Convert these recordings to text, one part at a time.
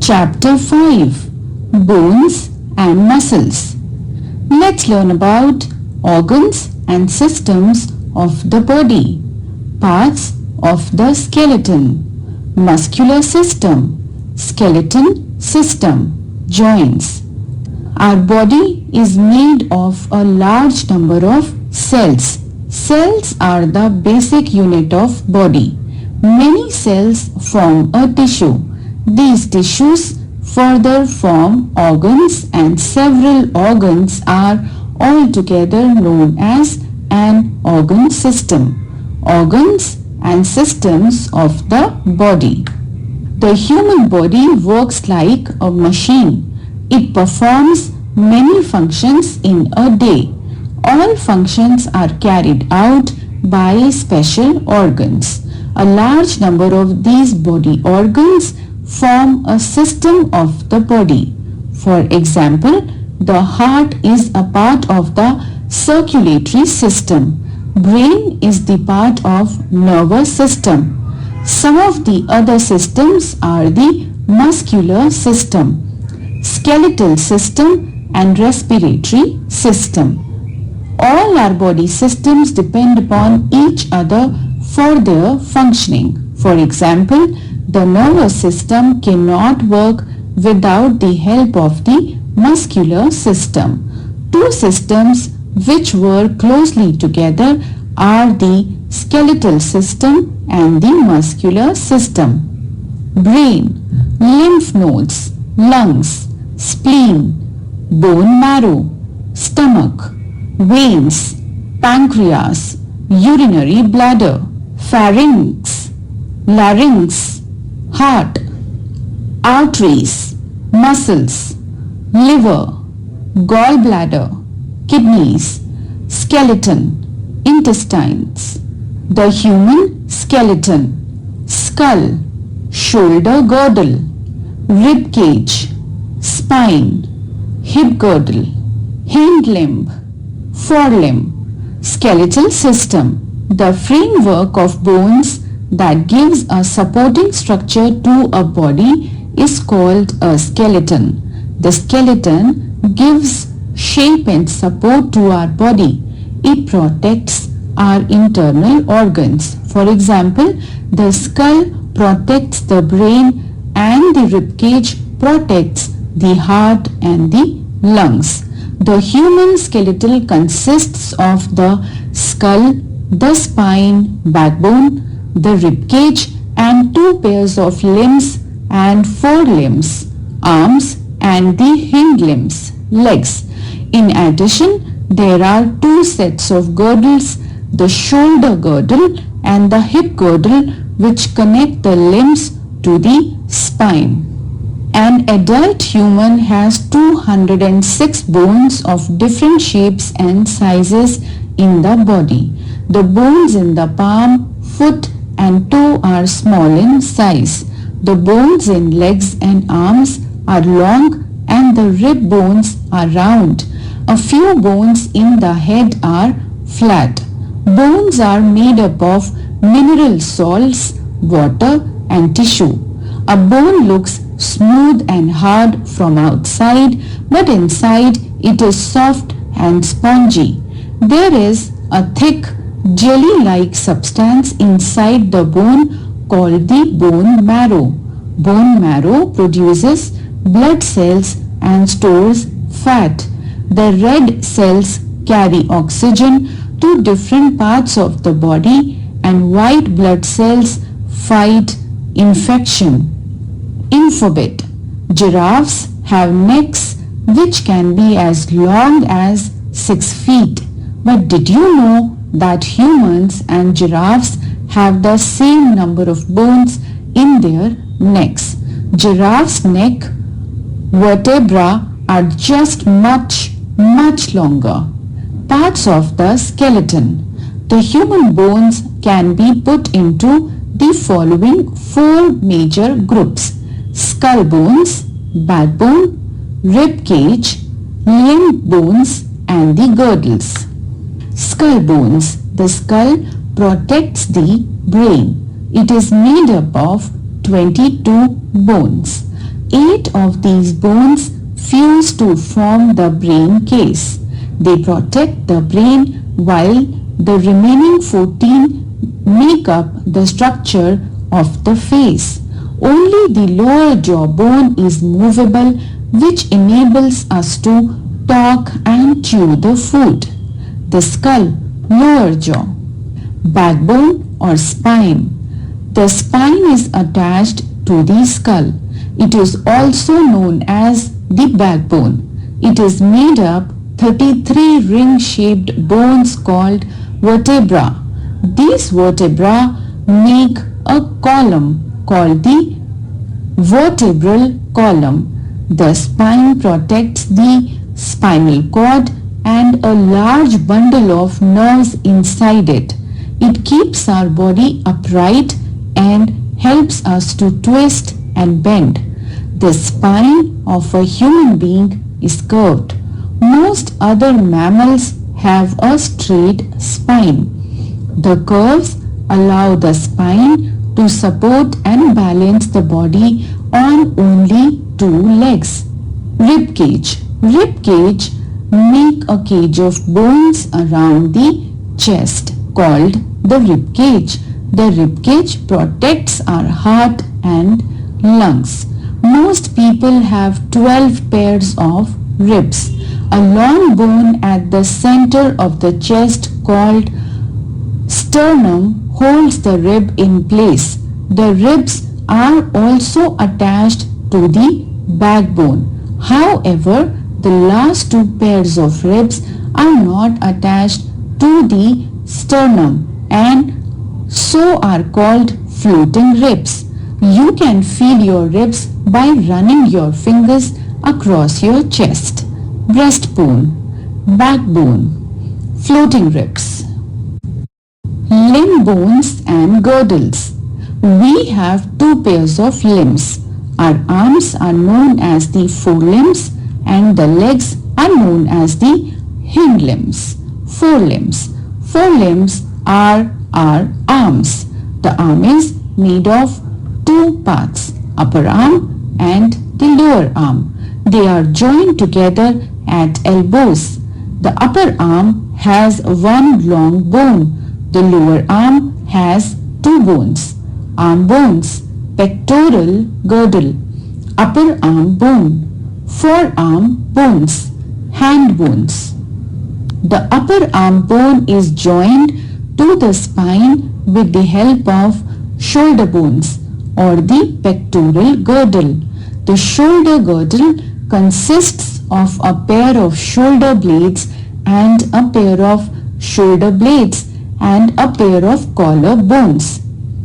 Chapter 5, Bones and Muscles. Let's learn about organs and systems of the body. Parts of the skeleton. Muscular system, skeleton system, joints. Our body is made of a large number of cells. Cells are the basic unit of body. Many cells form a tissue. These tissues further form organs, and several organs are altogether known as an organ system. Organs and systems of the body. The human body works like a machine. It performs many functions in a day. All functions are carried out by special organs. A large number of these body organs form a system of the body. For example, the heart is a part of the circulatory system. Brain is the part of nervous system. Some of the other systems are the muscular system, skeletal system, and respiratory system. All our body systems depend upon each other for their functioning. For example, the nervous system cannot work without the help of the muscular system. Two systems which work closely together are the skeletal system and the muscular system. Brain, lymph nodes, lungs, spleen, bone marrow, stomach, veins, pancreas, urinary bladder, pharynx, larynx, heart, arteries, muscles, liver, gallbladder, kidneys, skeleton, intestines. The human skeleton, skull, shoulder girdle, rib cage, spine, hip girdle, hind limb, forelimb. Skeletal system, the framework of bones that gives a supporting structure to a body is called a skeleton. The skeleton gives shape and support to our body. It protects our internal organs. For example, the skull protects the brain and the ribcage protects the heart and the lungs. The human skeleton consists of the skull, the spine, backbone, the ribcage, and two pairs of limbs and forelimbs, arms, and the hind limbs, legs. In addition, there are two sets of girdles, the shoulder girdle and the hip girdle, which connect the limbs to the spine. An adult human has 206 bones of different shapes and sizes in the body. The bones in the palm, foot, and toe are small in size. The bones in legs and arms are long and the rib bones are round. A few bones in the head are flat. Bones are made up of mineral salts, water, and tissue. A bone looks smooth and hard from outside, but inside it is soft and spongy. There is a thick jelly-like substance inside the bone called the bone marrow. Bone marrow produces blood cells and stores fat. The red cells carry oxygen to different parts of the body, and white blood cells fight infection. Alphabet. Giraffes have necks which can be as long as 6 feet. But did you know that humans and giraffes have the same number of bones in their necks? Giraffes' neck vertebrae are just much longer. Parts of the skeleton. The human bones can be put into the following 4 major groups: skull bones, backbone, rib cage, limb bones, and the girdles. Skull bones. The skull protects the brain. It is made up of 22 bones. 8 of these bones fuse to form the brain case. They protect the brain while the remaining 14 make up the structure of the face. Only the lower jawbone is movable, which enables us to talk and chew the food. The skull, lower jaw. Backbone or spine. The spine is attached to the skull. It is also known as the backbone. It is made up 33 ring-shaped bones called vertebra. These vertebra make a column called the vertebral column. The spine protects the spinal cord and a large bundle of nerves inside it. It keeps our body upright and helps us to twist and bend. The spine of a human being is curved. Most other mammals have a straight spine. The curves allow the spine to support and balance the body on only two legs. Rib cage. Rib cage make a cage of bones around the chest called the rib cage. The rib cage protects our heart and lungs. Most people have 12 pairs of ribs. A long bone at the center of the chest called sternum holds the rib in place. The ribs are also attached to the backbone. However, the last two pairs of ribs are not attached to the sternum and so are called floating ribs. You can feel your ribs by running your fingers across your chest. Breastbone, backbone, floating ribs. Limb bones and girdles. We have two pairs of limbs. Our arms are known as the forelimbs and the legs are known as the hind limbs. Forelimbs. Forelimbs are our arms. The arm is made of two parts, upper arm and the lower arm. They are joined together at elbows. The upper arm has one long bone. The lower arm has two bones. Arm bones, pectoral girdle, upper arm bone, forearm bones, hand bones. The upper arm bone is joined to the spine with the help of shoulder bones or the pectoral girdle. The shoulder girdle consists of a pair of shoulder blades and a pair of shoulder blades and a pair of collar bones.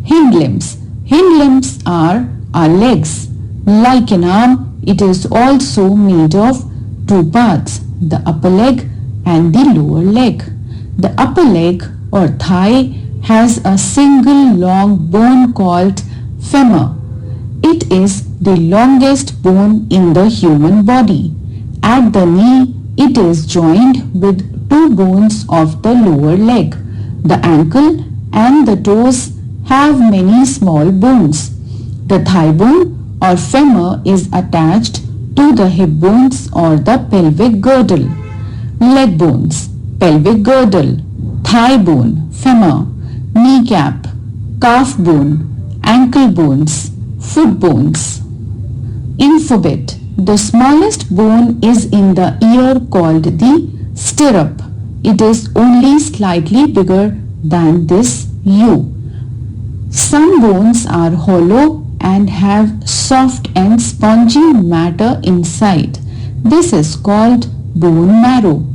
Hind limbs. Hind limbs are our legs. Like an arm, it is also made of two parts, the upper leg and the lower leg. The upper leg or thigh has a single long bone called femur. It is the longest bone in the human body. At the knee, it is joined with two bones of the lower leg. The ankle and the toes have many small bones. The thigh bone or femur is attached to the hip bones or the pelvic girdle. Leg bones, pelvic girdle, thigh bone, femur, kneecap, calf bone, ankle bones, foot bones. Infobit. The smallest bone is in the ear called the stirrup. It is only slightly bigger than this U. Some bones are hollow and have soft and spongy matter inside. This is called bone marrow.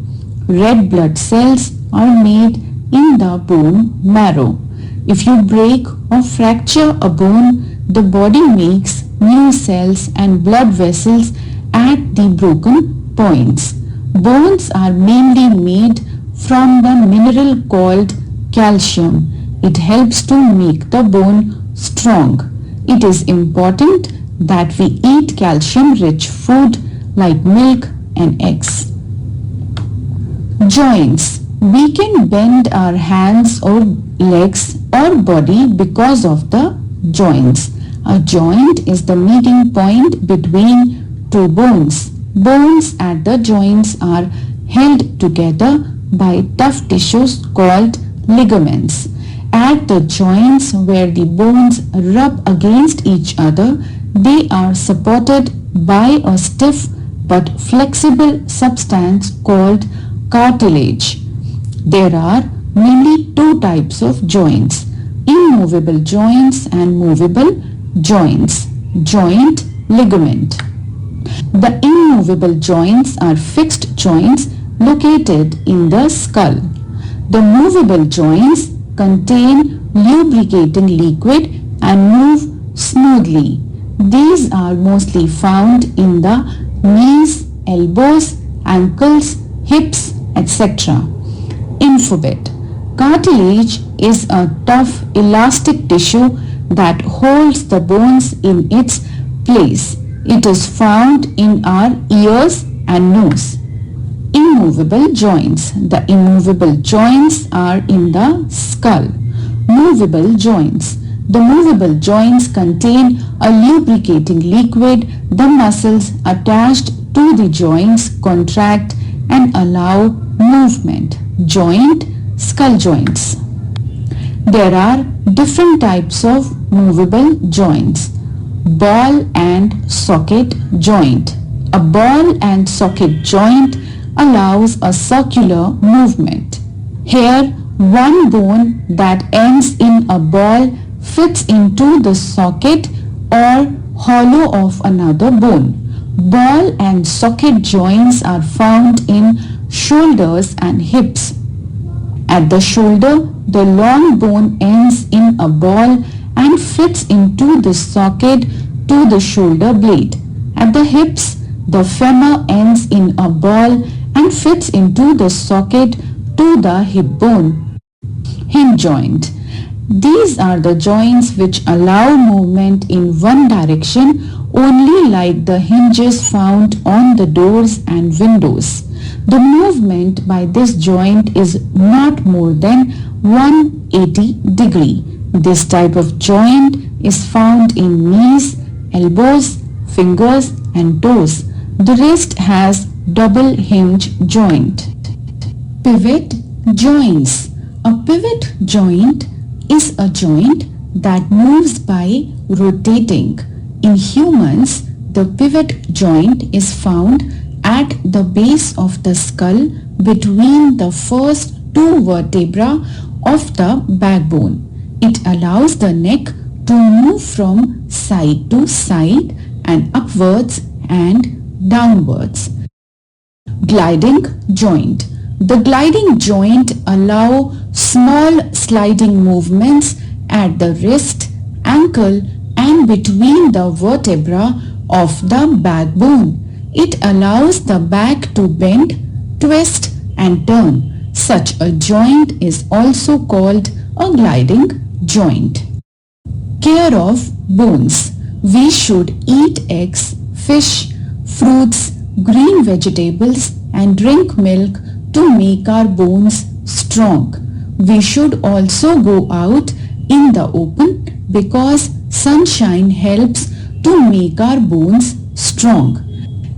Red blood cells are made in the bone marrow. If you break or fracture a bone, the body makes new cells and blood vessels at the broken points. Bones are mainly made from the mineral called calcium. It helps to make the bone strong. It is important that we eat calcium-rich food like milk and eggs. Joints. We can bend our hands or legs or body because of the joints. A joint is the meeting point between two bones. Bones at the joints are held together by tough tissues called ligaments. At the joints where the bones rub against each other, they are supported by a stiff but flexible substance called cartilage. There are mainly two types of joints: immovable joints and movable joints. Joint, ligament. The immovable joints are fixed joints located in the skull. The movable joints contain lubricating liquid and move smoothly. These are mostly found in the knees, elbows, ankles, hips, etc. Infobit. Cartilage is a tough elastic tissue that holds the bones in its place. It is found in our ears and nose. Immovable joints. The immovable joints are in the skull. Movable joints. The movable joints contain a lubricating liquid. The muscles attached to the joints contract and allow movement. Joint, skull joints. There are different types of movable joints. Ball and socket joint. A ball and socket joint allows a circular movement. Here, one bone that ends in a ball fits into the socket or hollow of another bone. Ball and socket joints are found in shoulders and hips. At the shoulder, the long bone ends in a ball and fits into the socket to the shoulder blade. At the hips, the femur ends in a ball and fits into the socket to the hip bone. Hinge joint. These are the joints which allow movement in one direction only, like the hinges found on the doors and windows. The movement by this joint is not more than 180 degree. This type of joint is found in knees, elbows, fingers and toes. The wrist has double hinge joint. Pivot joints. A pivot joint is a joint that moves by rotating. In humans, the pivot joint is found at the base of the skull between the first two vertebrae of the backbone. It allows the neck to move from side to side and upwards and downwards. Gliding joint. The gliding joint allows small sliding movements at the wrist, ankle and between the vertebra of the backbone. It allows the back to bend, twist and turn. Such a joint is also called a gliding joint. Care of bones. We should eat eggs, fish, fruits, green vegetables and drink milk to make our bones strong. We should also go out in the open because sunshine helps to make our bones strong.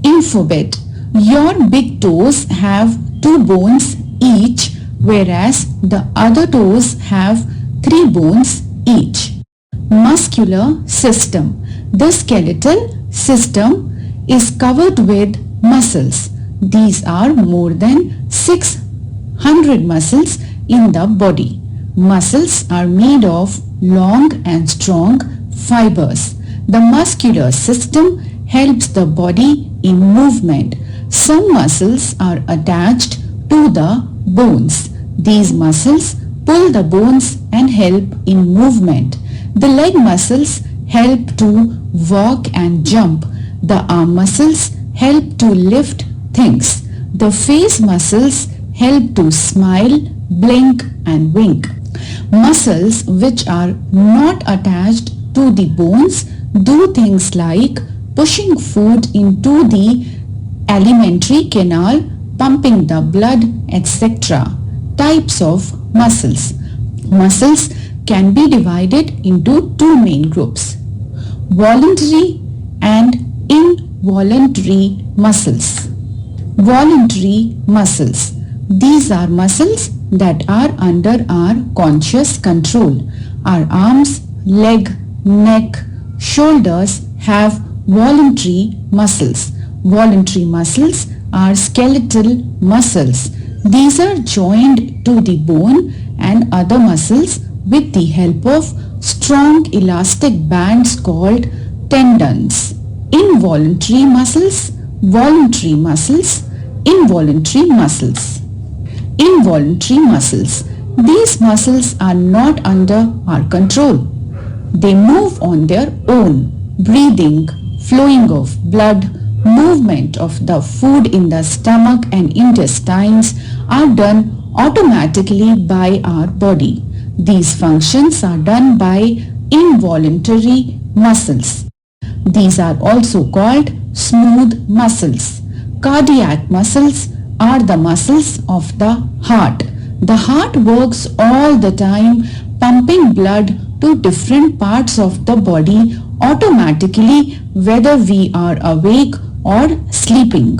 Infobit. Your big toes have 2 bones each, whereas the other toes have 3 bones each. Muscular system. The skeletal system is covered with muscles. These are more than 600 muscles in the body. Muscles are made of long and strong fibers. The muscular system helps the body in movement. Some muscles are attached to the bones. These muscles pull the bones and help in movement. The leg muscles help to walk and jump. The arm muscles help to lift things. The face muscles help to smile, blink and wink. Muscles which are not attached to the bones do things like pushing food into the alimentary canal, pumping the blood, etc. Types of muscles. Muscles can be divided into 2 main groups. voluntary and involuntary muscles. Voluntary muscles. These are muscles that are under our conscious control. Our arms, leg, neck, shoulders have voluntary muscles. Voluntary muscles are skeletal muscles. These are joined to the bone and other muscles with the help of strong elastic bands called tendons. Involuntary muscles, voluntary muscles, involuntary muscles. Involuntary muscles. These muscles are not under our control. They move on their own. Breathing, flowing of blood, movement of the food in the stomach and intestines are done automatically by our body. These functions are done by involuntary muscles. These are also called smooth muscles. Cardiac muscles are the muscles of the heart. The heart works all the time pumping blood to different parts of the body automatically whether we are awake or sleeping.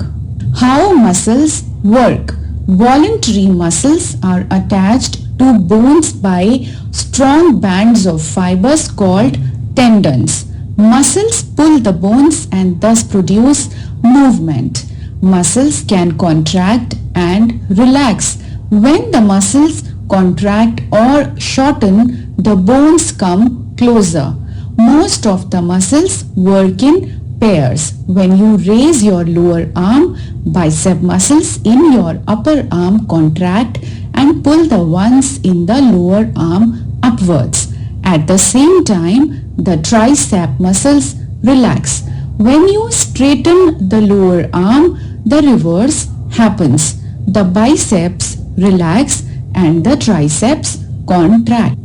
How muscles work? Voluntary muscles are attached to bones by strong bands of fibers called tendons. Muscles pull the bones and thus produce movement. Muscles can contract and relax. When the muscles contract or shorten, the bones come closer. Most of the muscles work in pairs. When you raise your lower arm, bicep muscles in your upper arm contract and pull the ones in the lower arm upwards. At the same time, the tricep muscles relax. When you straighten the lower arm, the reverse happens. The biceps relax and the triceps contract.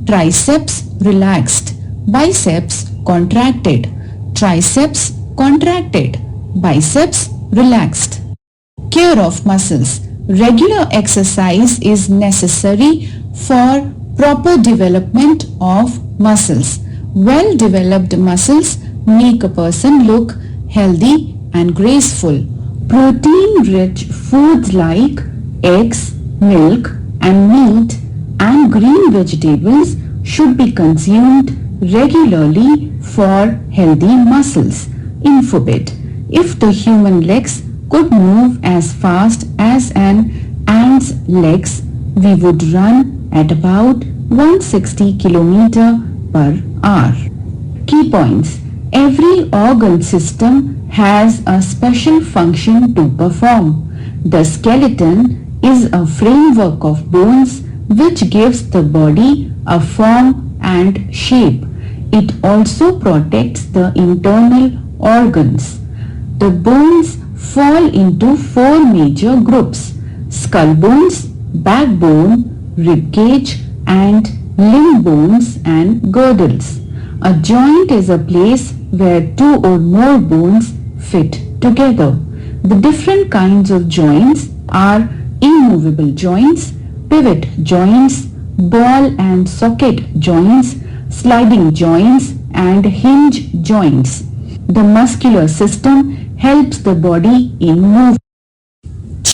Triceps relaxed. Biceps contracted. Triceps contracted. Biceps relaxed. Care of muscles. Regular exercise is necessary for proper development of muscles. Well-developed muscles make a person look healthy and graceful. Protein-rich foods like eggs, milk and meat and green vegetables should be consumed regularly for healthy muscles. Infobit. If the human legs could move as fast as an ant's legs, we would run at about 160 km per hour. Key points. Every organ system has a special function to perform. The skeleton is a framework of bones which gives the body a form and shape. It also protects the internal organs. The bones fall into four major groups: skull bones, backbone, ribcage, and limb bones and girdles. A joint is a place where two or more bones fit together. The different kinds of joints are immovable joints, pivot joints, ball and socket joints, sliding joints, and hinge joints. The muscular system helps the body in movement.